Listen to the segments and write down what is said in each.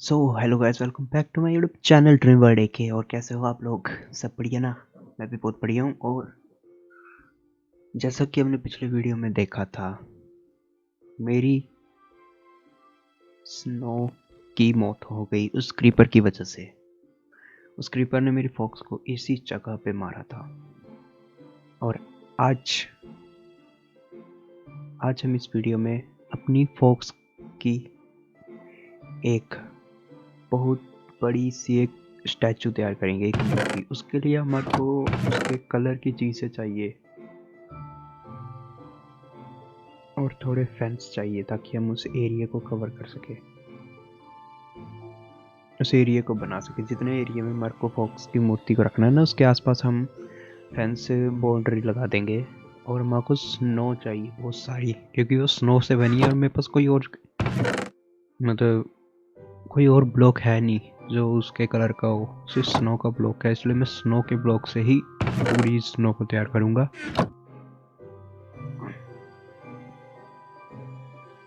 So hello guys, welcome back to my YouTube channel dream world AK. और कैसे हो आप लोग? सब बढ़िया ना? मैं भी बहुत बढ़िया हूँ। और जैसा कि हमने पिछले वीडियो में देखा था, मेरी स्नो की मौत हो गई उस क्रीपर की वजह से। उस क्रीपर ने मेरी फॉक्स को इसी जगह पे मारा था। और आज हम इस वीडियो में अपनी फॉक्स की एक बहुत बड़ी सी एक स्टैचू तैयार करेंगे, एक मूर्ति। उसके लिए हमारे को उसके कलर की चीज़ें चाहिए और थोड़े फेंस चाहिए ताकि हम उस एरिया को कवर कर सके, उस एरिया को बना सके। जितने एरिया में हमारे को फॉक्स की मूर्ति को रखना है ना, उसके आसपास हम फेंस बाउंड्री लगा देंगे। और हमारे को स्नो चाहिए बहुत सारी, क्योंकि वो स्नो से बनी है और मेरे पास कोई और मतलब कोई और ब्लॉक है नहीं जो उसके कलर का हो, सिर्फ स्नो का ब्लॉक है। इसलिए मैं स्नो के ब्लॉक से ही पूरी स्नो को तैयार करूँगा।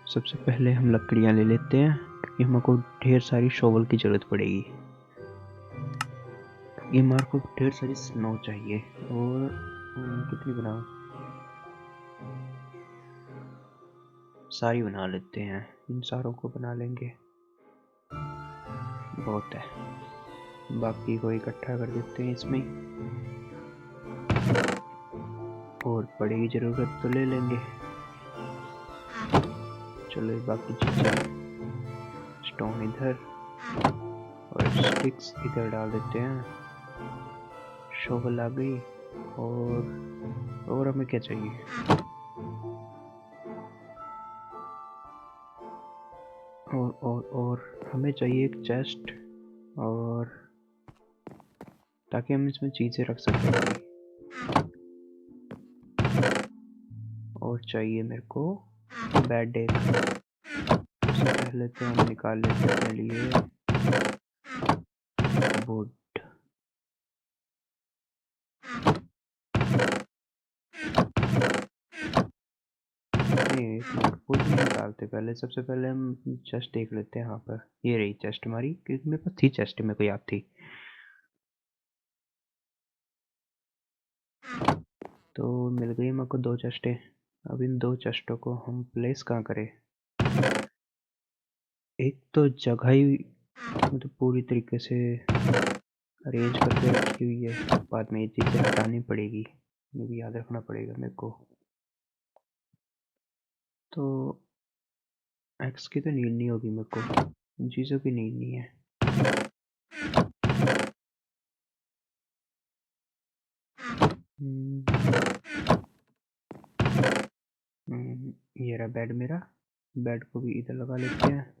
सबसे पहले हम लकड़ियाँ ले लेते हैं, क्योंकि हमको ढेर सारी शॉवल की ज़रूरत पड़ेगी। ये हमारे को ढेर सारी स्नो चाहिए। और कितनी बनाओ, सारी बना लेते हैं। इन सारों को बना लेंगे, बहुत है। बाकी को इकट्ठा कर देते हैं इसमें, और पड़ेगी ज़रूरत तो ले लेंगे। चलो बाकी चीज़ें, स्टोन इधर और स्टिक्स इधर डाल देते हैं। शॉवल आ गई। और हमें क्या चाहिए? और हमें चाहिए एक चेस्ट, और ताकि हम इसमें चीज़ें रख सकें। और चाहिए मेरे को बेड एक। सबसे पहले तो हम निकाल लेते हैं अपने लिए वुड। नहीं, वुड नहीं निकालते पहले। सबसे पहले हम चेस्ट देख लेते हैं। यहाँ पर ये रही चेस्ट हमारी, क्योंकि मेरे पास थी चेस्ट, मेरे को याद थी। तो मिल गई मेरे को 2 चेस्टें। अब इन 2 चेस्टों को हम प्लेस कहाँ करें? एक तो जगह ही मतलब पूरी तरीके से अरेंज करके रखी हुई है, बाद में ये चीज़ें हटानी पड़ेगी, ये भी याद रखना पड़ेगा मेरे को। तो एक्स की तो नीड नहीं होगी मेरे को, इन चीज़ों की नीड नहीं है। ये रहा बेड मेरा। बेड को भी इधर लगा लेते हैं।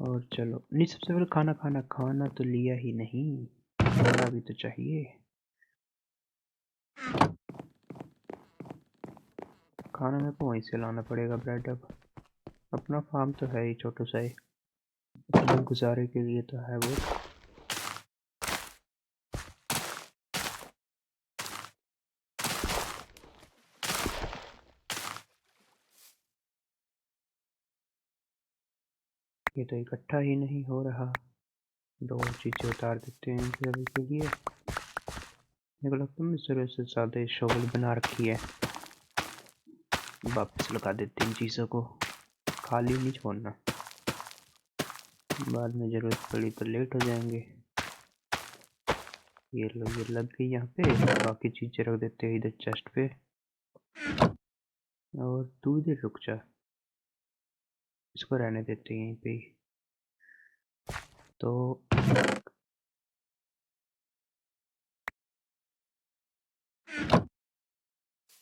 और चलो, नहीं, सबसे पहले खाना खाना खाना तो लिया ही नहीं, खाना भी तो चाहिए। खाना मेरे को वहीं से लाना पड़ेगा। ब्रेड, अब अपना फार्म तो है ही छोटा सा ही, अपने गुजारे के लिए तो है वो। ये तो इकट्ठा ही नहीं हो रहा। 2 चीज़ें उतार देते हैं अभी के लिए। मेरे को लगता है मैं ज़रूरत से ज़्यादा शॉवल बना रखी है। वापस लगा देते हैं इन चीज़ों को, खाली नहीं छोड़ना, बाद में ज़रूरत पड़ी तो लेट हो जाएंगे। ये लो, ये लग गई यहाँ पे। बाकी चीज़ें रख देते हैं इधर चेस्ट पे। और तू इधर रुक जा, इसको रहने देते हैं यहीं पे ही। तो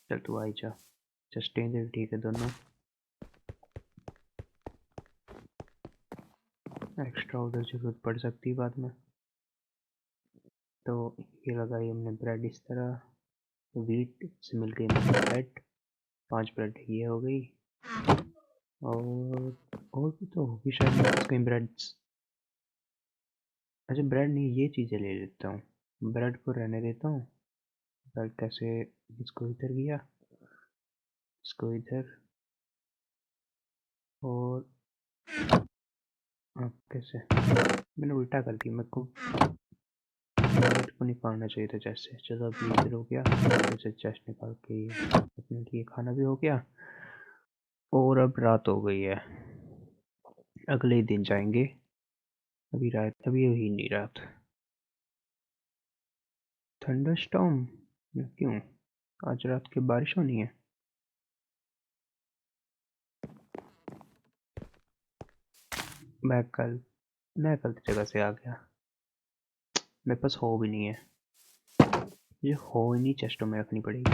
चल तू आई जा, चेस्टें इधर ठीक है दोनों। एक्स्ट्रा उधर जरूरत पड़ सकती है बाद में। तो ये लगाई हमने ब्रेड इस तरह। व्हीट से मिल गई हमें ब्रेड, 5 ब्रेड ये हो गई। और भी तो होगी शायद मेरे पास कहीं ब्रेड्स। अच्छा, ब्रेड नहीं, ये चीज़ें ले लेता हूँ। ब्रेड को रहने देता हूँ। ब्रेड कैसे, इसको इधर किया, इसको इधर। और कैसे मैंने उल्टा कर दी, मेरे को वालेट को नहीं पाना चाहिए था चेस्ट से। चलो अभी इधर हो गया, जैसे चेस्ट निकाल के अपने लिए खाना भी हो गया और अब रात हो गई है। अगले ही दिन जाएंगे, अभी रात अभी हुई नहीं रात। थंडरस्टॉर्म क्यों? आज रात की बारिश होनी है? मैं कल मैं गलत जगह से आ गया, मेरे पास हो भी नहीं है। ये हो ही नहीं, चेस्टों में रखनी पड़ेगी।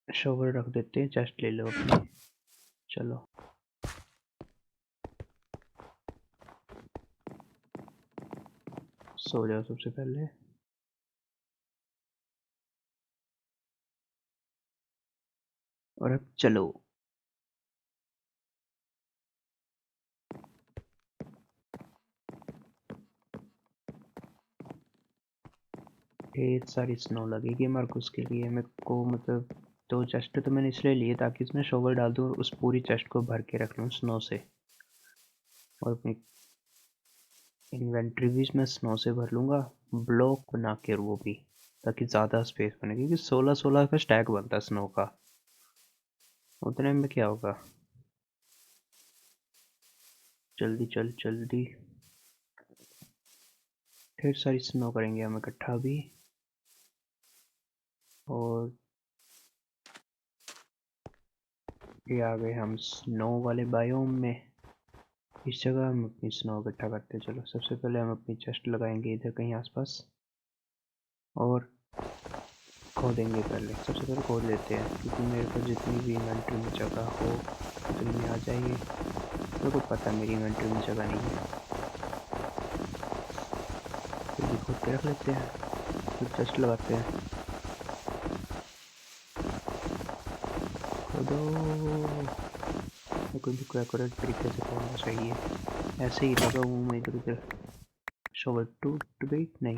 शोवर रख देते हैं, चेस्ट ले लो अपनी। चलो सो जाओ सबसे पहले। और अब चलो। ढेर सारी स्नो लगेगी मार्कुस के लिए मेरे को, मतलब दो चेस्ट तो मैंने इसलिए लिए ताकि इसमें शोवर डाल दूँ और उस पूरी चेस्ट को भर के रख लूँ स्नो से। और अपनी इन्वेंट्री भी मैं स्नो से भर लूँगा, ब्लॉक बना के, वो भी ताकि ज़्यादा स्पेस बने, क्योंकि 16-16 का स्टैक बनता है स्नो का। उतने में क्या होगा? जल्दी चल जल्दी। ढेर सारी स्नो करेंगे हम इकट्ठा भी। और ये आ गए हम स्नो वाले बायोम में। इस जगह हम अपनी स्नो इकट्ठा करते हैं। चलो सबसे पहले हम अपनी चेस्ट लगाएंगे इधर कहीं आसपास और खोदेंगे। पहले सबसे पहले खोद लेते हैं, क्योंकि मेरे को जितनी भी इन्वेंट्री में जगह हो उतनी में आ जाएगी। मेरे को पता मेरी इन्वेंट्री में जगह नहीं है, फिर भी खोद के रख लेते हैं, फिर चेस्ट लगाते हैं। खोदो, कोई भी एक्यूरेट तरीके से खोदना चाहिए। ऐसे ही लगा हूँ मैं इधर उधर। शोवर टूट गई? नहीं,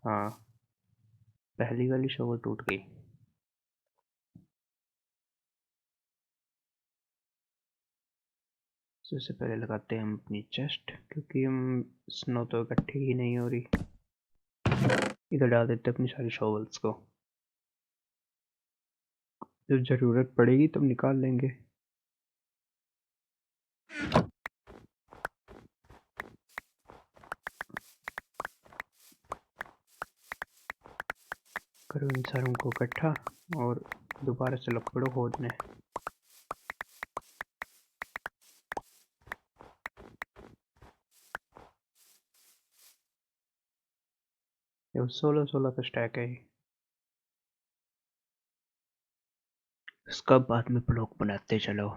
हाँ पहली वाली शोवर टूट गई। सबसे पहले लगाते हैं हम अपनी चेस्ट, क्योंकि हम स्नो तो इकट्ठी ही नहीं हो रही। इधर डाल देते हैं अपनी सारी शॉवल्स को, जब जरूरत पड़ेगी तब निकाल लेंगे। करो इन सारों को इकट्ठा और दोबारा से लग पड़ो खोदने। ये 16-16 का स्टैक है। इसका बाद में ब्लॉक बनाते चलो।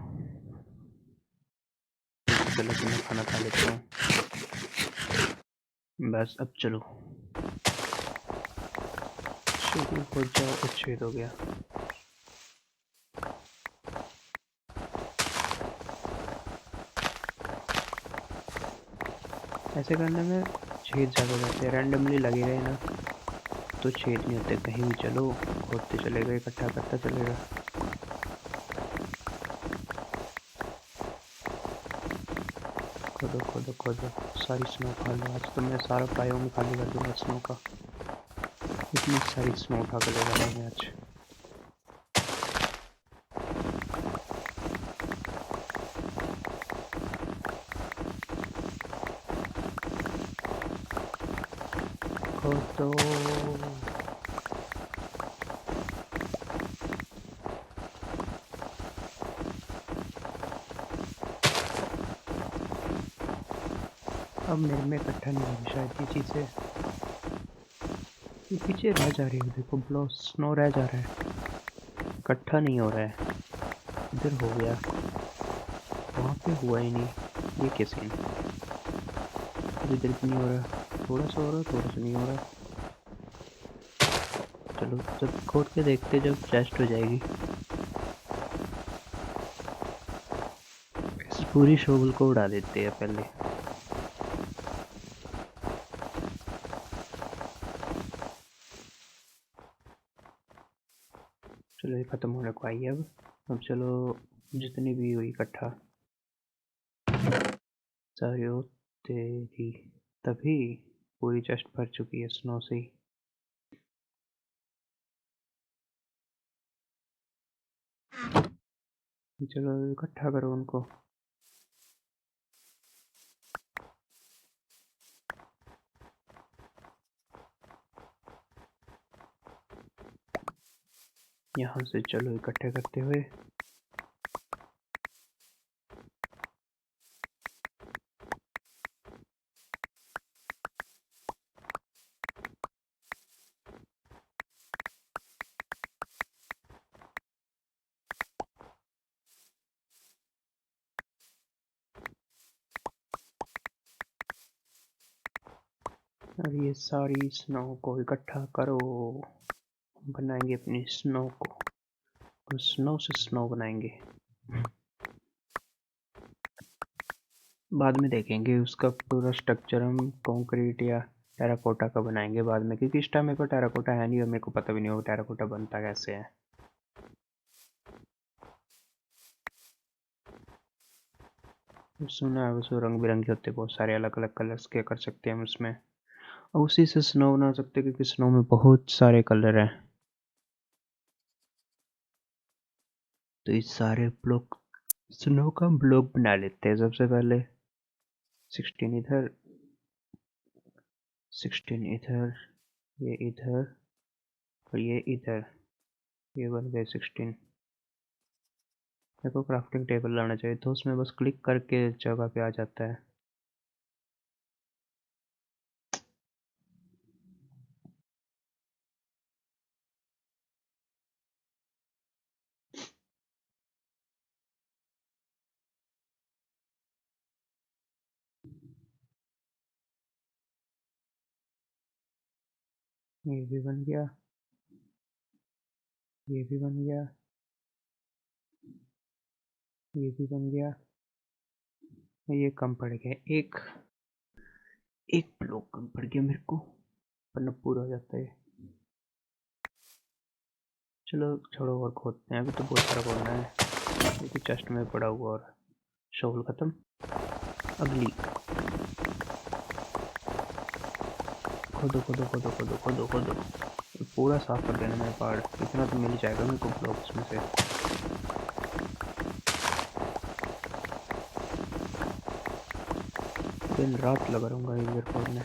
चलो तो मैं खाना खा लेता हूँ। बस अब चलो शुरू हो जाओ। उच्छेद हो गया। ऐसे करने में छेद ज़्यादा रहते हैं, रैंडमली लगे रहे ना तो छेद नहीं होते। कहीं भी चलो खोदते चलेगा, इकट्ठा करता चलेगा। खोदो खोदो खोदो, सारी स्नो खा लो। आज तो मैं सारा बायोम में खाली कर दूंगा स्नो का। इतनी सारी स्नो उठा कर लेगा मैंने आज। खोदो। अब मेरे में इकट्ठा नहीं होगी शायद ये चीज़ें, ये पीछे रह जा रही है। देखो ब्लो स्नो रह जा रहा है, इकट्ठा नहीं हो रहा है। इधर हो गया, वहाँ पे हुआ ही नहीं। ये कैसे नहीं? अब इधर भी नहीं हो रहा, थोड़ा सा हो रहा, थोड़ा सा नहीं हो रहा। चलो जब खोद के देखते, जब चेस्ट हो जाएगी। इस पूरी शोबल को उड़ा देते हैं पहले। चलो ये ख़त्म होने को आई है अब चलो जितनी भी हुई इकट्ठा सारी ओ तेरी, तभी पूरी चेस्ट भर चुकी है स्नो से ही। चलो इकट्ठा करो उनको। यहाँ से चलो इकट्ठे करते हुए। और ये सारी स्नो को इकट्ठा करो, बनाएंगे अपनी स्नो को, और स्नो से स्नो बनाएंगे। बाद में देखेंगे उसका पूरा स्ट्रक्चर हम कंक्रीट या टेराकोटा का बनाएंगे बाद में, क्योंकि इस टाइम मेरे पास टेराकोटा है नहीं और मेरे को पता भी नहीं होगा टेराकोटा बनता कैसे है। सुना है उसमें रंग बिरंगे होते, बहुत सारे अलग अलग कलर्स के कर सकते हैं हम उसमें, और उसी से स्नो बना सकते हैं, क्योंकि स्नो में बहुत सारे कलर हैं। तो इस सारे ब्लॉक स्नो का ब्लॉक बना लेते हैं सबसे पहले। 16 इधर, 16 इधर, ये इधर और ये इधर, ये बन गए 16। मेरे को क्राफ्टिंग टेबल लाना चाहिए, तो उसमें बस क्लिक करके जगह पे आ जाता है। ये भी बन गया, ये भी बन गया, ये भी बन गया। ये कम पड़ गया, एक एक ब्लॉक कम पड़ गया मेरे को, वरना पूरा हो जाता है। चलो छोड़ो और खोदते हैं, अभी तो बहुत सारा खोदना है। ये तो चेस्ट में पड़ा हुआ, और शॉवल खत्म। अगली खोदो खोदो खोदो खोदो खोदो खोदो, पूरा साफ कर देना मेरा पहाड़, इतना तो मिल जाएगा मेरे को ब्लॉक्स में से। दिन रात लगा रहूँगा इधर खोदने।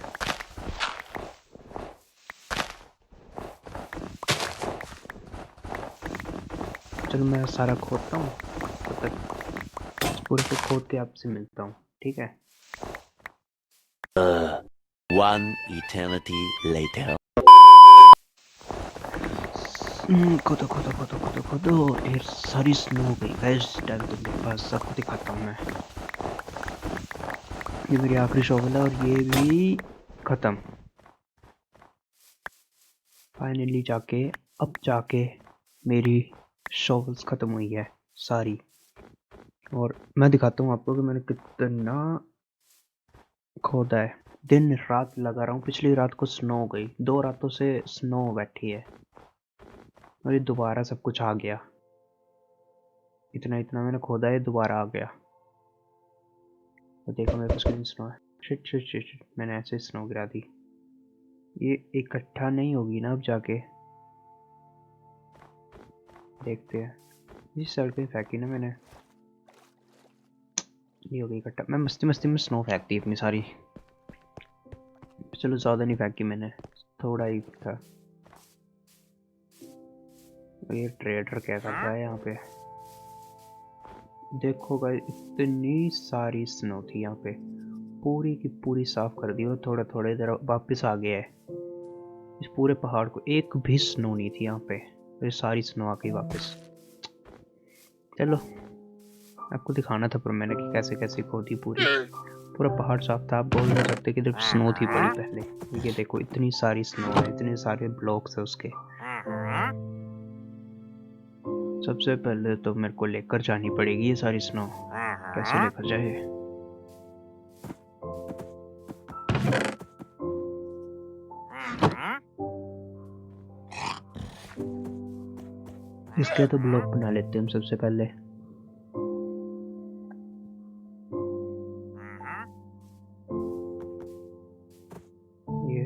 चलो मैं सारा खोदता हूँ, तब तक इस पूरे को खोद के आपसे मिलता हूँ, ठीक है। One eternity later. खोदो खोदो खोदो खोदो खोदो, ढेर सारी स्नो हो गई गाइस। टाइम तो मेरे पास सबको दिखाता हूँ मैं। ये मेरी आखिरी शॉवल है और ये भी खत्म। फाइनली जाके अब जाके मेरी शॉवल्स खत्म हुई है सारी, और मैं दिखाता हूँ आपको कि मैंने कितना खोदा है। दिन रात लगा रहा हूँ, पिछली रात को स्नो हो गई, 2 रातों से स्नो बैठी है, और ये दोबारा सब कुछ आ गया। इतना इतना मैंने खोदा है, दोबारा आ गया। तो देखो मेरे पास कितनी स्नो है। शिट शिट शिट शिट, मैंने ऐसे स्नो गिरा दी। ये इकट्ठा नहीं होगी ना अब जाके, देखते हैं। इस साइड पे फेंकी ना मैंने, ये हो गई इकट्ठा। मैं मस्ती मस्ती में स्नो फेंक दी अपनी सारी। चलो ज़्यादा नहीं फेंकी मैंने, थोड़ा ही था। ये ट्रेडर क्या कर रहा है यहाँ पे, देखो गाइस इतनी सारी स्नो थी यहाँ पे, पूरी की पूरी साफ कर दी, और थोड़ा थोड़ा इधर वापस आ गया है। इस पूरे पहाड़ को एक भी स्नो नहीं थी यहाँ पे, ये सारी स्नो आ गई वापस। चलो आपको दिखाना था पर मैंने कि कैसे कैसे खोदी, पूरी पूरा पहाड़ साफ था। आप बोल नहीं सकते कि जब स्नो थी पड़ी पहले। ये देखो इतनी सारी स्नो है, इतने सारे ब्लॉक्स है उसके। सबसे पहले तो मेरे को लेकर जानी पड़ेगी ये सारी स्नो, कैसे लेकर जाए। इसके तो ब्लॉक बना लेते हैं हम सबसे पहले।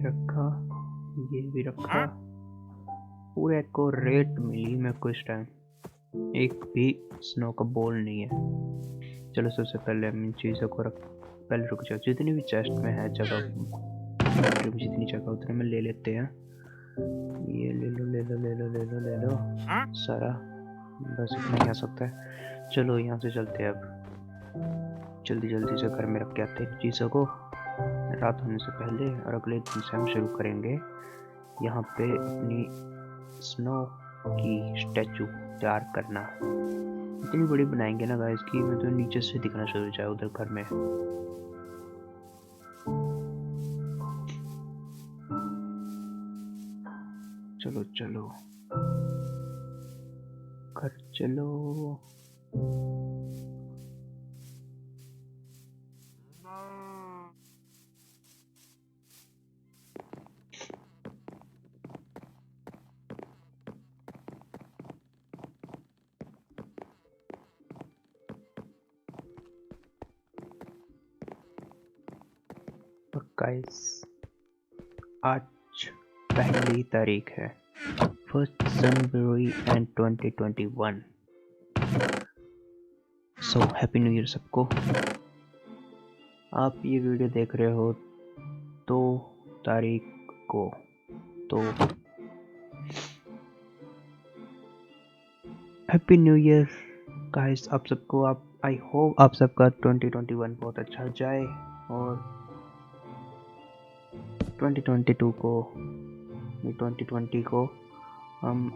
रखा, ये भी रखा। पूरे को रेट मिली मेरे को इस टाइम, एक भी स्नो का बॉल नहीं है। चलो सबसे पहले हम इन चीज़ों को पहले रुक जाओ, जितनी भी चेस्ट में है जगह, जितनी जगह उतने में ले लेते हैं। ये ले लो ले लो ले लो ले लो ले लो सारा, बस इतना ही आ सकता है। चलो यहाँ से चलते हैं अब, जल्दी जल्दी से घर में रख के आते हैं चीज़ों को रात होने से पहले, और अगले दिन से हम शुरू करेंगे यहाँ पे अपनी स्नो की स्टैचू तैयार करना। इतनी बड़ी बनाएंगे ना गाइस कि मतलब नीचे से दिखना शुरू हो जाए उधर घर में। चलो चलो घर चलो। और गाइस आज पहली तारीख है, 1 जनवरी and 2021। So happy new year सबको। आप ये वीडियो देख रहे हो 2 तारीख को, तो हैप्पी न्यू ईयर गाइस आप सबको। आप आई होप आप सबका 2021 बहुत अच्छा जाए, और 2022 को 2020 को हम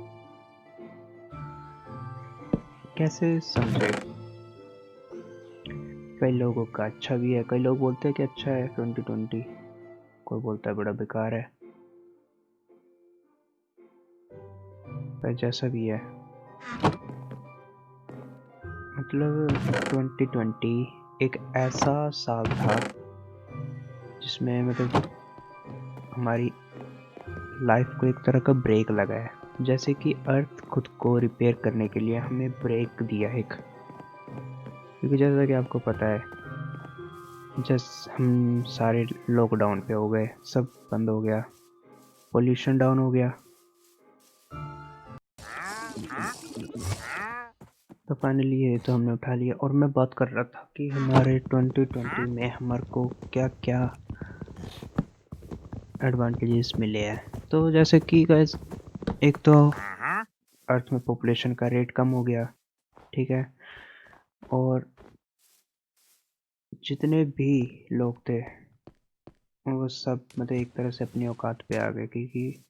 कैसे समझे। कई लोगों का अच्छा भी है, कई लोग बोलते हैं कि अच्छा है 2020, कोई बोलता है बड़ा बेकार है, पर जैसा भी है मतलब 2020 एक ऐसा साल था जिसमें मतलब हमारी लाइफ को एक तरह का ब्रेक लगा है, जैसे कि अर्थ खुद को रिपेयर करने के लिए हमें ब्रेक दिया एक। क्योंकि जैसा कि आपको पता है, हम सारे लॉकडाउन पे हो गए, सब बंद हो गया, पोल्यूशन डाउन हो गया, तो फाइनली ये तो हमने उठा लिया। और मैं बात कर रहा था कि हमारे 2020 में हमारे को क्या क्या एडवांटेजेस मिले हैं। तो जैसे कि गाइस एक तो अर्थ में पॉपुलेशन का रेट कम हो गया, ठीक है, और जितने भी लोग थे वो सब मतलब एक तरह से अपनी औकात पे आ गए, क्योंकि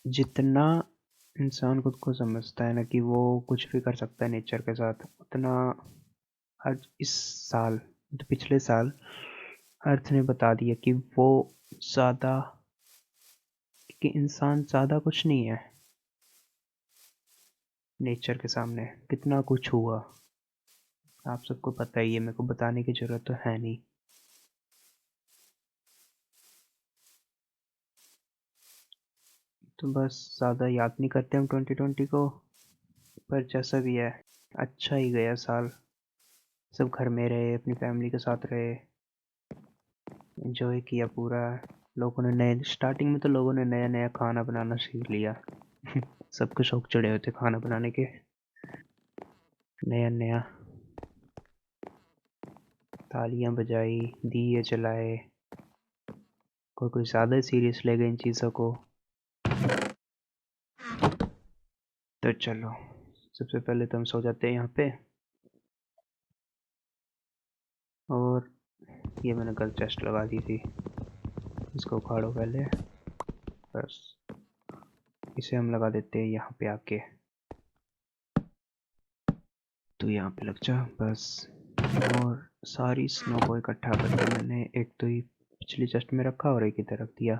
जितना इंसान खुद को समझता है ना कि वो कुछ भी कर सकता है नेचर के साथ, उतना आज इस साल मतलब पिछले साल अर्थ ने बता दिया कि वो ज़्यादा, कि इंसान ज़्यादा कुछ नहीं है नेचर के सामने। कितना कुछ हुआ आप सबको पता ही है, मेरे को बताने की ज़रूरत तो है नहीं। तो बस ज़्यादा याद नहीं करते हम 2020 को, पर जैसा भी है अच्छा ही गया साल। सब घर में रहे, अपनी फैमिली के साथ रहे, एंजॉय किया पूरा। लोगों ने नए स्टार्टिंग में तो लोगों ने नया नया खाना बनाना सीख लिया सबके शौक चढ़े हुए थे खाना बनाने के, नया नया तालियां बजाई, दिए जलाए, कोई कोई ज़्यादा सीरियस ले गए इन चीज़ों को। तो चलो सबसे पहले तो हम सो जाते हैं यहाँ पे, और ये मैंने गलत चेस्ट लगा दी थी, इसको उखाड़ो पहले, बस इसे हम लगा देते हैं यहाँ पे आके, तो यहाँ पे लग जा बस। और सारी स्नो को इकट्ठा करके मैंने एक तो ही पिछली चेस्ट में रखा और एक इधर रख दिया,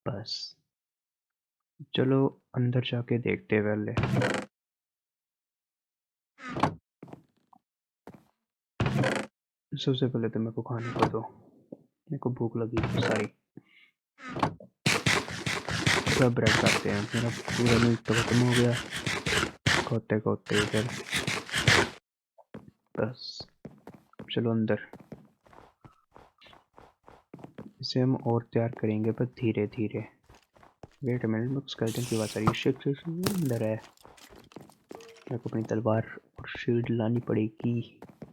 बस। चलो अंदर जाके देखते हैं पहले। सबसे पहले तो मेरे को खाने को दो, मेरे को भूख लगी है सारी। सब ब्रेड खाते हैं, मेरा पूरा मीट तो खत्म हो गया खोते खोते इधर, बस। चलो अंदर। इसे हम और तैयार करेंगे पर धीरे धीरे। वेट अ मिनट, मेरे को स्केलेटन की आवाज़ आ रही है। शिट अंदर है। मेरे को अपनी तलवार और शील्ड लानी पड़ेगी।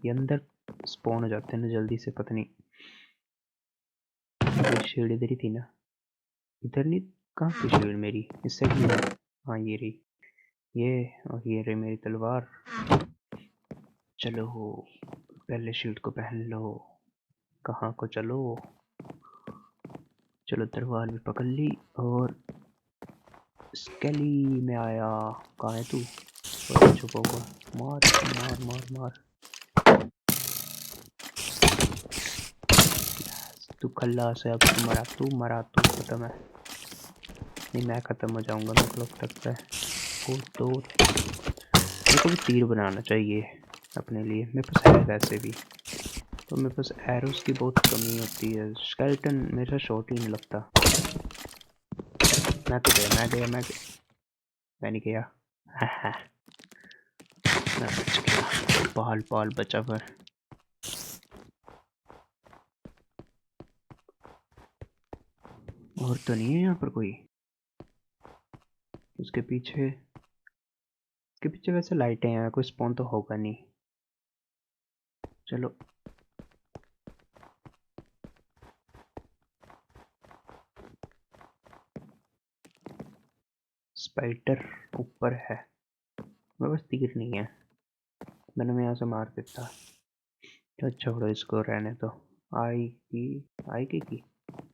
ये अंदर स्पॉन हो जाते हैं ना जल्दी से, पता नहीं। मेरी शील्ड इधर ही थी ना, इधर नहीं। कहाँ थी शील्ड मेरी? इससे भी है। हाँ ये रही, ये। और ये रही मेरी तलवार। चलो पहले शील्ड को पहन लो। कहाँ को चलो? चलो तलवार भी पकड़ ली और स्केली में आया। कहाँ है तू? और छुपा हुआ। मार मार मार मार। तू खल्लास है, अब तू मरा तू खत्म है। नहीं मैं खत्म हो जाऊंगा मेरे को लगता है। ओ तो मेरे को भी तीर बनाना चाहिए अपने लिए। मेरे पास है वैसे भी, तो मेरे पास एरोस की बहुत कमी होती है। स्केलेटन मेरे साथ शॉट ही नहीं लगता। मैं तो गया, मैं नहीं गया। मैं बच गया। पाल पाल बचा पर। और तो नहीं है यहाँ पर कोई। उसके पीछे, उसके पीछे वैसे लाइटें हैं, कोई स्पॉन तो होगा नहीं। चलो स्पाइडर ऊपर है। मेरे पास तीर नहीं है, मैंने मैं यहाँ से मार देता। तो छोड़ो इसको, रहने दो। आएगी, आएगी की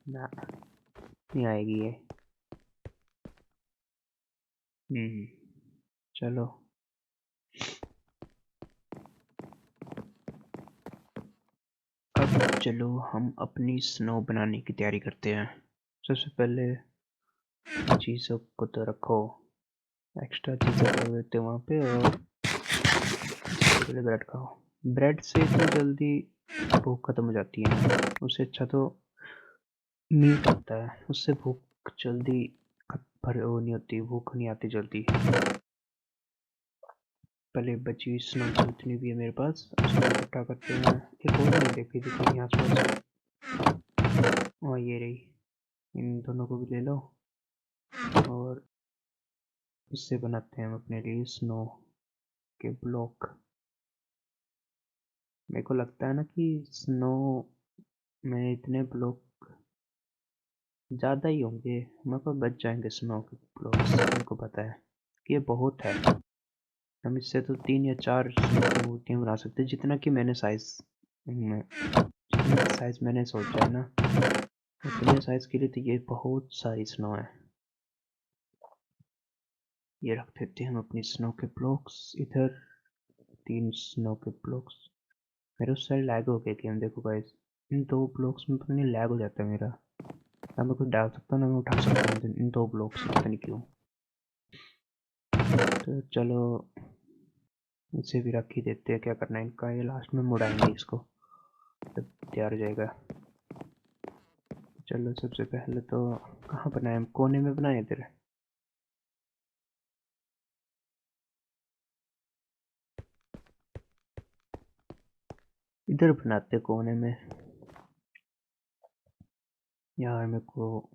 ना, नहीं आएगी ये। चलो अब चलो हम अपनी स्नो बनाने की तैयारी करते हैं। सबसे पहले चीज़ों को तो रखो, एक्स्ट्रा चीज़ें रख देते हैं वहाँ पे। और पहले ब्रेड खाओ। ब्रेड से इतनी जल्दी भूख खत्म हो जाती है ना, उससे अच्छा तो मीट होता है, उससे भूख जल्दी भर वो नहीं होती, भूख नहीं आती जल्दी। पहले बची हुई स्नो जितनी भी है मेरे पास उसको इकट्ठा करते हैं। एक और नहीं देखी थी कहीं आसपास। और ये रही, इन दोनों को भी ले लो और इससे बनाते हैं हम अपने लिए स्नो के ब्लॉक। मेरे को लगता है ना कि स्नो में इतने ब्लॉक ज़्यादा ही होंगे, हमारे पास बच जाएंगे स्नो के ब्लॉक्स। मेरे को पता है कि ये बहुत है। हम इससे तो 3 या 4 स्नो की मूर्तियाँ बना सकते हैं, जितना कि मैंने साइज मैंने सोचा है ना, उतने साइज के लिए तो ये बहुत सारी स्नो है। ये रख देते हैं हम अपनी स्नो के ब्लॉक्स इधर। 3 स्नो के ब्लॉक्स। मेरे उस साइड लैग हो गया गेम, देखो गाइस। इन 2 ब्लॉक्स में पता नहीं लैग हो जाता है मेरा, ना मैं कुछ डाल सकता हूँ ना मैं उठा सकता हूँ इन 2 ब्लॉक्स से, पता नहीं क्यों। तो चलो इसे भी रख ही देते हैं, क्या करना है इनका। ये लास्ट में मुड़ाएंगे इसको जब तैयार हो जाएगा। चलो सबसे पहले तो कहाँ बनाए, कोने में बनाए इधर। इधर बनाते कोने में। यार मेरे को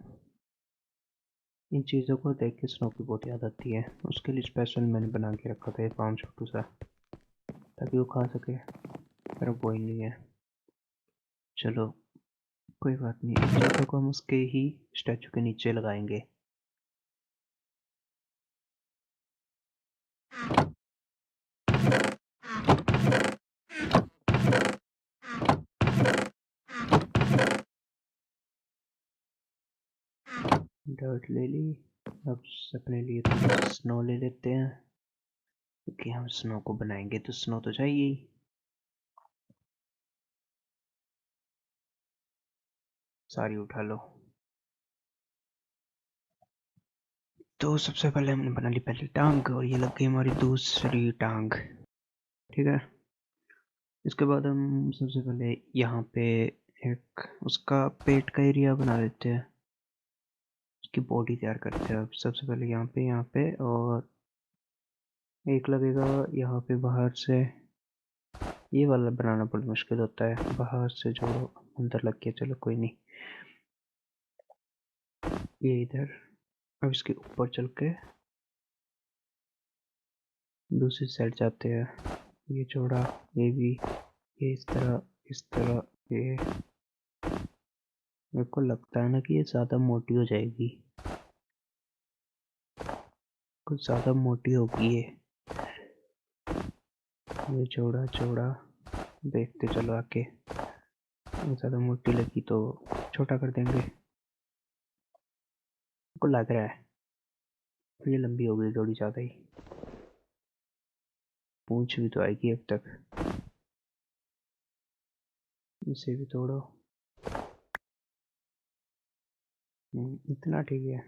इन चीज़ों को देख के स्नो की बहुत याद आती है। उसके लिए स्पेशल मैंने बना के रखा था ये फार्म छोटू सा, ताकि वो खा सके, पर अब कोई नहीं है। चलो कोई बात नहीं, इन चीज़ों को हम उसके ही स्टैचू के नीचे लगाएंगे। डर्ट ले ली। अब अपने लिए थोड़ी स्नो ले लेते हैं, क्योंकि हम स्नो को बनाएंगे तो स्नो तो चाहिए ही। सारी उठा लो। तो सबसे पहले हमने बना ली पहली टांग, और ये लग गई हमारी दूसरी टांग। ठीक है, इसके बाद हम सबसे पहले यहाँ पे एक उसका पेट का एरिया बना देते हैं, उसकी बॉडी तैयार करते हैं। अब सबसे पहले यहाँ पे और एक लगेगा यहाँ पे बाहर से। ये वाला बनाना बड़ा मुश्किल होता है, बाहर से जो अंदर लग गया, चलो कोई नहीं। ये इधर। अब इसके ऊपर चल के दूसरी साइड जाते हैं। ये चौड़ा, ये भी, ये इस तरह ये। मेरे को लगता है ना कि ये ज़्यादा मोटी हो जाएगी, कुछ ज़्यादा मोटी होगी ये चौड़ा चौड़ा। देखते चलो आके, ज़्यादा मोटी लगी तो छोटा कर देंगे। को लग रहा है ये लंबी हो गई थोड़ी ज़्यादा ही। पूंछ भी तो आएगी अब तक। इसे भी तोड़ो। इतना ठीक है।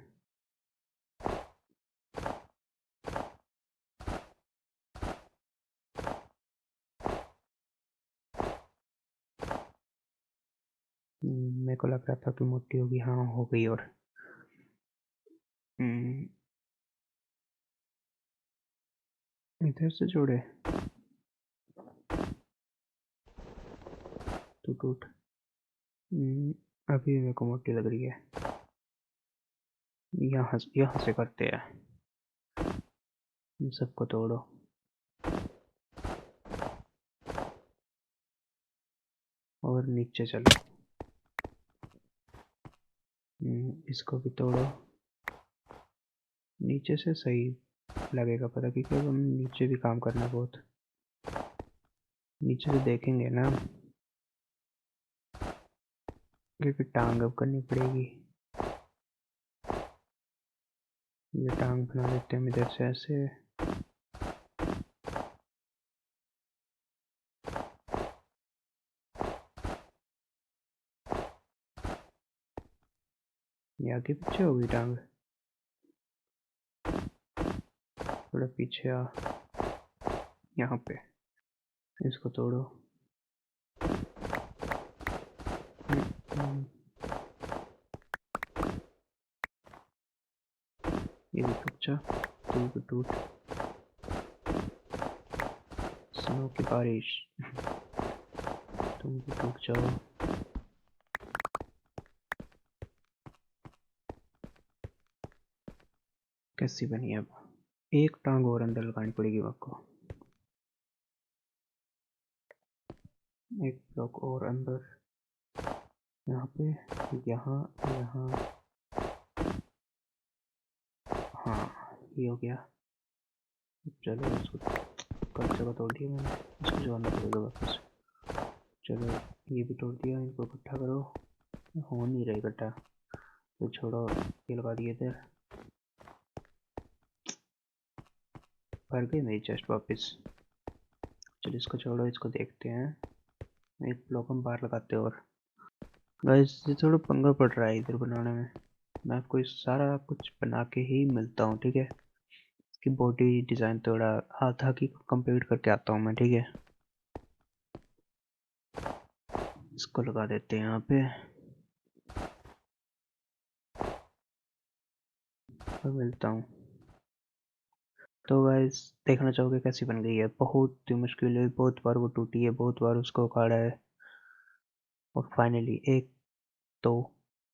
मेरे को लग रहा था कि मोटी होगी, हाँ हो गई। और इधर से जोड़े तो टूट। अभी मेरे को मोटी लग रही है। यहाँ से करते हैं। इन सबको तोड़ो। और नीचे चलो। इसको भी तोड़ो। नीचे से सही लगेगा पता, क्योंकि अब हम नीचे भी काम करना बहुत। नीचे से देखेंगे ना, क्योंकि टांग अब करनी पड़ेगी। ये टांग बना देते हैं हम इधर से ऐसे। ये आगे पीछे होगी टांग, थोड़ा पीछे आ। यहाँ पे इसको तोड़ो। ये भी टूट जा, तू भी टूट। स्नो की बारिश, तुम भी टूट जाओ। कैसी बनी अब? एक टांग और अंदर लगानी पड़ेगी आपको। एक ब्लॉक और अंदर, यहाँ पे, यहाँ यहाँ। हाँ ये हो गया। चलो इसको कल जगह तोड़ दिया मैंने, इसको जोड़ना पड़ेगा वापस। चलो ये भी तोड़ दिया, इनको इकट्ठा करो। हो नहीं रहा इकट्ठा तो छोड़ो, ये लगा दिए इधर। भर गई मेरी चेस्ट वापस। चलो इसको छोड़ो, इसको देखते हैं। एक ब्लॉक हम बाहर लगाते हैं। और गाइस ये थोड़ा पंगा पड़ रहा है इधर बनाने में। मैं आपको इस सारा कुछ बना के ही मिलता हूँ, ठीक है। इसकी बॉडी डिज़ाइन थोड़ा आधा की कंप्लीट करके आता हूँ मैं, ठीक है। इसको लगा देते हैं यहाँ पे और मिलता हूँ। तो गाइस देखना चाहोगे कैसी बन गई है? बहुत ही मुश्किल है, बहुत बार वो टूटी है, बहुत बार उसको उखाड़ा है। और फाइनली 1 2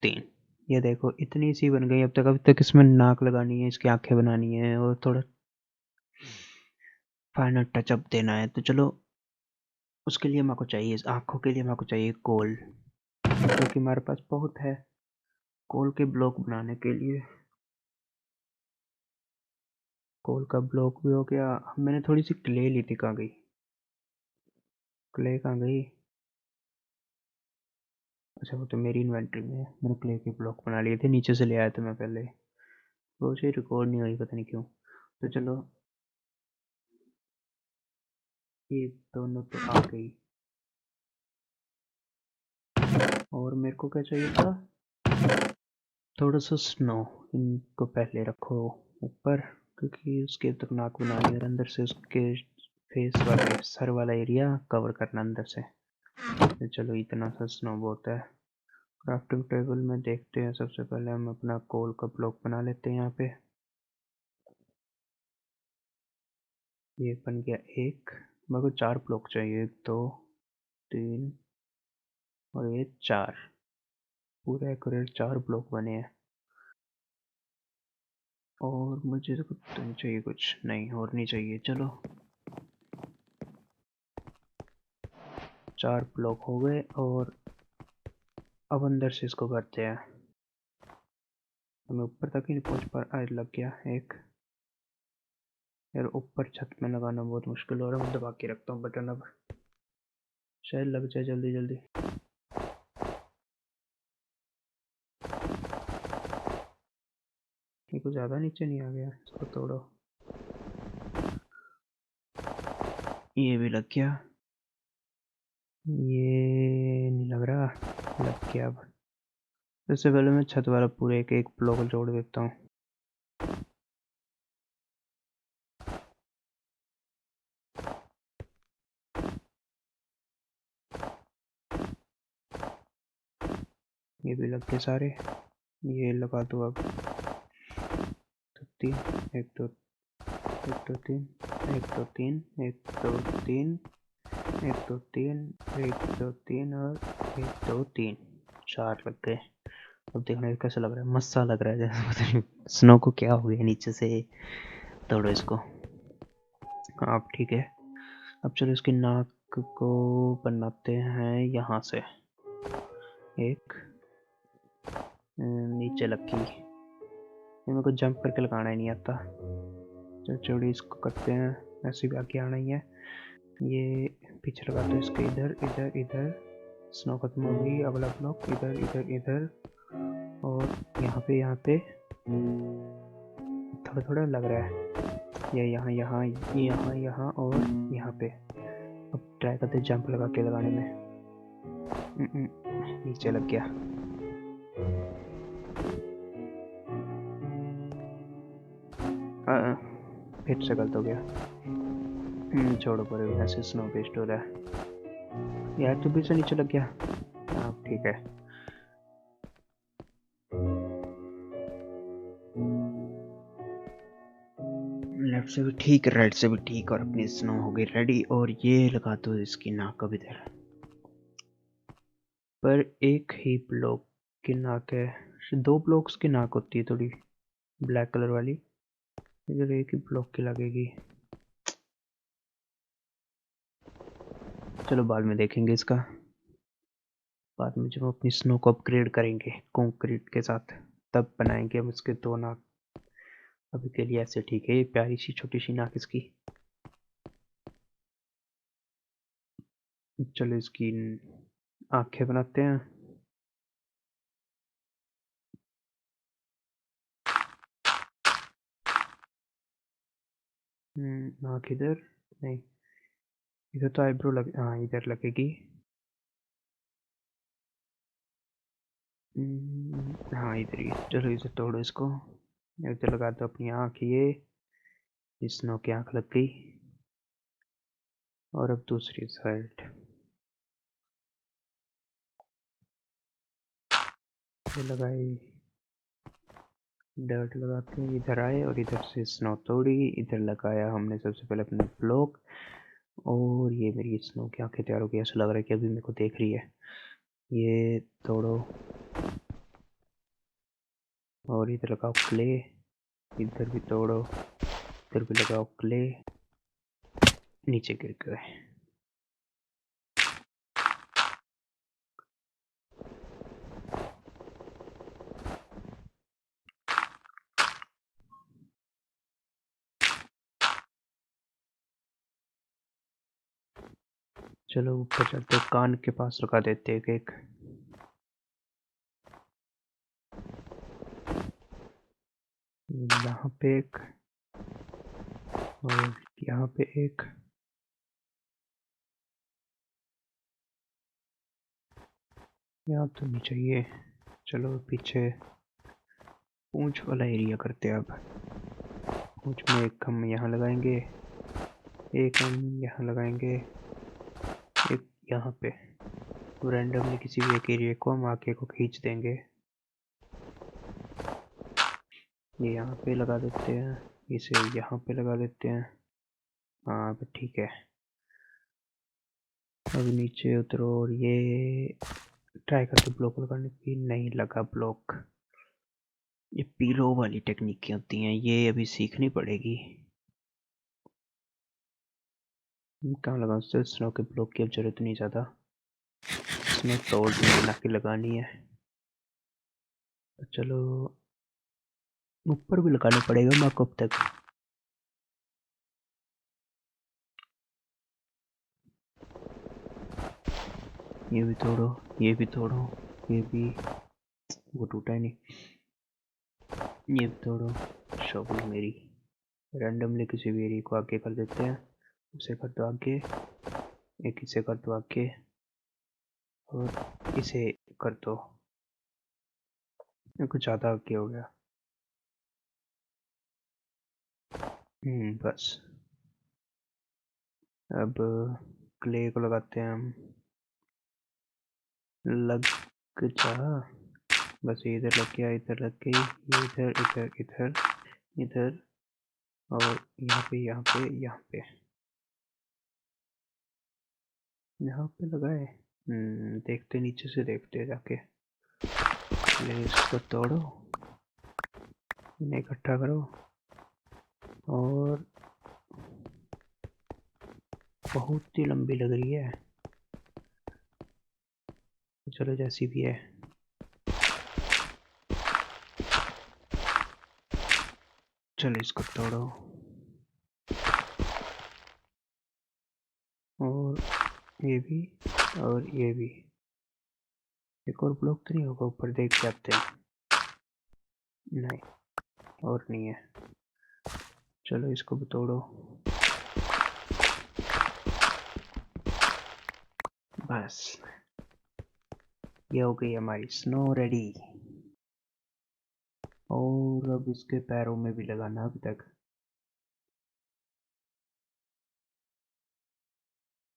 3, ये देखो इतनी सी बन गई अब तक। अभी तक इसमें नाक लगानी है, इसकी आंखें बनानी है और थोड़ा फाइनल टचअप देना है। तो चलो उसके लिए मेरे को चाहिए, आंखों के लिए मेरे को चाहिए कोल, क्योंकि हमारे पास बहुत है कोल के ब्लॉक बनाने के लिए। कोल का ब्लॉक भी हो गया। मैंने थोड़ी सी क्ले ली थी, कहाँ गई क्ले? कहाँ गई? अच्छा वो तो मेरी इन्वेंटरी में है। मैंने क्ले के ब्लॉक बना लिए थे, नीचे से ले आया था मैं पहले। वो से रिकॉर्ड नहीं हुई, पता नहीं क्यों। तो चलो ये दोनों तो आ गई। और मेरे को क्या चाहिए था? थोड़ा सा स्नो। इनको पहले रखो ऊपर, क्योंकि उसके अब तक नाक बनानी और अंदर से उसके फेस वाले सर वाला एरिया कवर करना अंदर से। तो चलो इतना सा स्नो बहुत है। क्राफ्टिंग टेबल में देखते हैं, सबसे पहले हम अपना कोल का ब्लॉक बना लेते हैं यहाँ पे। ये बन गया एक। मेरे को 4 ब्लॉक चाहिए, 1 2 3 और ये 4। पूरे एक्यूरेट 4 ब्लॉक बने हैं। और मुझे तो नहीं चाहिए, कुछ नहीं और नहीं चाहिए। चलो 4 ब्लॉक हो गए और अब अंदर से इसको करते हैं। हमें ऊपर तक ही नहीं पहुंच पा रहा। लग गया एक। यार ऊपर छत में लगाना बहुत मुश्किल हो रहा है। मैं दबा के रखता हूँ बटन, अब शायद लग जाए जल्दी जल्दी। ये कुछ ज़्यादा नीचे नहीं आ गया, इसको तोड़ो। ये भी लग गया। ये नहीं लग रहा, लग गया। अब इससे पहले मैं छत वाला पूरे एक एक ब्लॉक जोड़ देता हूँ। ये भी लग गए सारे। ये लगा दो अब। तो 3, 1 2 1 2 3 1 2 3 1 2 3 1 2 3 1 2 3 और 1 2 3 4 लग गए। अब देखना ये कैसा लग रहा है, मस्त सा लग रहा है जैसे पता नहीं स्नो को क्या हो गया नीचे से। तोड़ो इसको। अब ठीक है। अब चलो इसकी नाक को बनाते हैं यहाँ से। एक नीचे लगी। ये मेरे को जंप करके लगाना ही नहीं आता। चलो चौड़ी इसको करते हैं। ऐसे भी आगे आना ही है। ये पीछे लगा दो इसके, इधर इधर इधर। स्नो खत्म हो गई। अगला ब्लॉक इधर इधर इधर और यहाँ पे थोड़ा थोड़ा लग रहा है। ये यहाँ यहाँ यहाँ यहाँ और यहाँ पे। अब ट्राई करते जंप लगा के लगाने में। नीचे लग गया। फिर से गलत हो गया। छोड़ो, पर ऐसे स्नो पेस्ट हो रहा है यार। तू भी से नीचे लग गया। हाँ ठीक है। लेफ्ट से भी ठीक, राइट से भी ठीक, और अपनी स्नो हो गई रेडी। और ये लगा दो इसकी नाक अब इधर। पर एक ही ब्लॉक की नाक है। 2 ब्लॉक्स की नाक होती है थोड़ी, ब्लैक कलर वाली। इधर एक ही ब्लॉक की लगेगी। चलो बाद में देखेंगे इसका। बाद में जब अपनी स्नो को अपग्रेड करेंगे कंक्रीट के साथ, तब बनाएंगे हम इसके 2 नाक। अभी के लिए ऐसे ठीक है। ये प्यारी सी छोटी सी नाक इसकी। चलो इसकी आंखें बनाते हैं। आंख इधर नहीं, इधर तो आईब्रो लग, हाँ इधर लगेगी। हाँ इधर ही। चलो इसे तोड़ो इसको। इधर लगा दो अपनी आँख। ये स्नो की आँख लग गई। और अब दूसरी साइड ये लगाई। डर्ट लगाते हैं। इधर आए और इधर से स्नो तोड़ी। इधर लगाया हमने सबसे पहले अपना ब्लॉक। और ये मेरी स्नो की आँखें तैयार हो गई। ऐसा लग रहा है कि अभी मेरे को देख रही है। ये तोड़ो और इधर लगाओ क्ले। इधर भी तोड़ो, इधर भी लगाओ क्ले। नीचे गिर गए। चलो ऊपर चलते, कान के पास लगा देते एक एक। यहाँ पे एक और यहाँ पे एक। यहाँ तो नहीं चाहिए। चलो पीछे पूंछ वाला एरिया करते हैं अब। पूंछ में एक हम यहाँ लगाएंगे, एक हम यहाँ लगाएंगे, एक यहाँ पे। रैंडमली किसी भी एक एरिया को हम आगे को खींच देंगे। ये यहाँ पे लगा देते हैं, इसे यहाँ पे लगा देते हैं। हाँ अब ठीक है। अब नीचे उतरो और ये ट्राई करते ब्लॉक लगाने की। नहीं लगा ब्लॉक। ये पीलो वाली टेक्निक होती हैं, ये अभी सीखनी पड़ेगी। कहाँ लगा उससे स्नो के ब्लॉक की अब जरूरत नहीं ज़्यादा, स्नो तोड़नी बना के लगानी है। तो चलो ऊपर भी लगाना पड़ेगा माँ कब तक। ये भी तोड़ो, ये भी तोड़ो, ये भी, वो टूटा ही नहीं। ये भी तोड़ो। शॉपिंग मेरी रैंडमली किसी भी एरिया को आगे कर देते हैं। उसे कर दो आगे, एक इसे कर दो आगे, और इसे कर दो। ये कुछ ज़्यादा आगे हो गया। बस अब क्ले को लगाते हैं हम। लग जा, बस ये इधर लग गया, इधर लग गई, ये इधर इधर इधर इधर, और यहाँ पे यहाँ पे यहाँ पे यहाँ पे लगाए। देखते नीचे से, देखते जाके। पहले इसको तोड़ो, इन्हें इकट्ठा करो, और बहुत ही लंबी लग रही है। चलो जैसी भी है। चलो इसको तोड़ो, और ये भी, और ये भी। एक और ब्लॉक तो नहीं होगा ऊपर, देख के आते हैं। नहीं, और नहीं है। चलो इसको भी तोड़ो। बस ये हो गई हमारी स्नो रेडी। और अब इसके पैरों में भी लगाना अभी तक।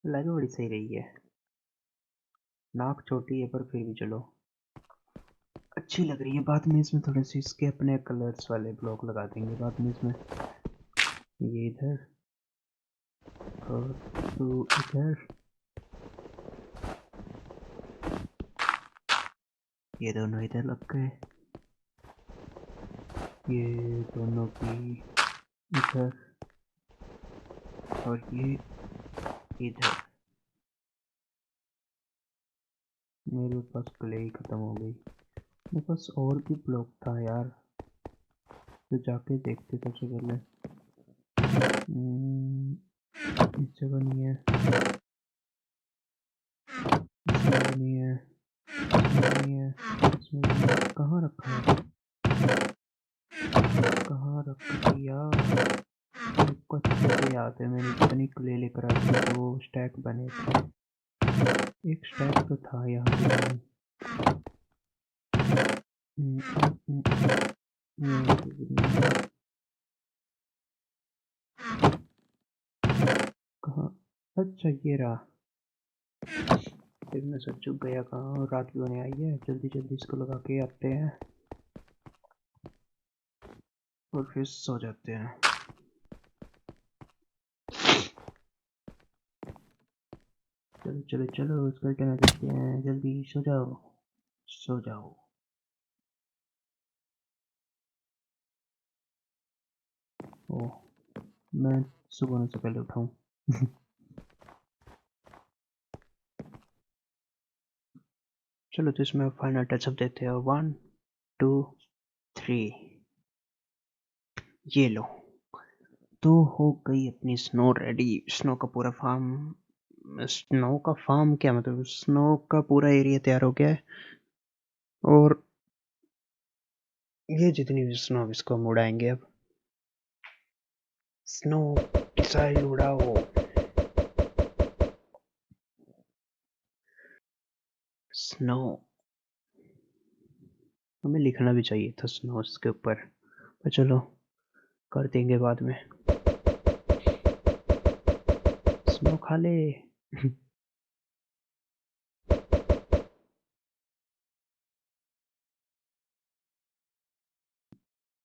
लगे बड़ी सही रही है। नाक छोटी है पर फिर भी चलो अच्छी लग रही है। बाद में इसमें थोड़े से इसके अपने कलर्स वाले ब्लॉक लगा देंगे बाद में इसमें। ये इधर, और तू इधर, ये दोनों इधर लग गए, ये दोनों भी इधर, और ये इधर। मेरे पास क्ले ही खत्म हो गई। मेरे पास और भी ब्लॉक था यार, तो जाके देखते सबसे पहले। इस जगह नहीं है, इसमें भी नहीं है, इसमें भी नहीं है, इसमें भी नहीं है। कहाँ रखा है, कहाँ रख दिया? मेरे को अच्छे से याद है, मैंने इतनी क्ले लेकर आई थी, दो स्टैक बने थे। एक स्टैक तो था यहाँ पे। हम्म, हम्म, यहाँ पे भी नहीं है। कहाँ? अच्छा ये रहा। फिर मैं सब चुप गया, कहाँ रात भी होने आई है, जल्दी जल्दी इसको लगा के आते हैं और फिर सो जाते हैं। चलो चलो चलो, उसका क्या करते हैं, जल्दी सो जाओ, सो जाओ। ओह, मैं सुबह होने से पहले उठाऊं। चलो तो इसमें फाइनल टचअप देते हैं। 1 2 3, ये लो। तो हो गई अपनी स्नो रेडी। स्नो का पूरा फार्म, स्नो का फार्म क्या मतलब, स्नो का पूरा एरिया तैयार हो गया है। और ये जितनी भी स्नो, इसको हम उड़ाएंगे अब। स्नो मिसाइल उड़ाओ। स्नो, हमें लिखना भी चाहिए था स्नो के ऊपर, पर चलो कर देंगे बाद में। स्नो खा ले।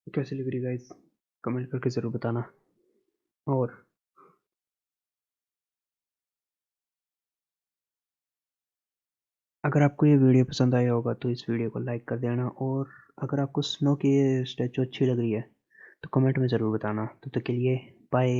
कैसी लग रही गाइस, कमेंट करके ज़रूर बताना। और अगर आपको ये वीडियो पसंद आया होगा तो इस वीडियो को लाइक कर देना, और अगर आपको स्नो की स्टैचू अच्छी लग रही है तो कमेंट में ज़रूर बताना। तब तक के लिए बाय।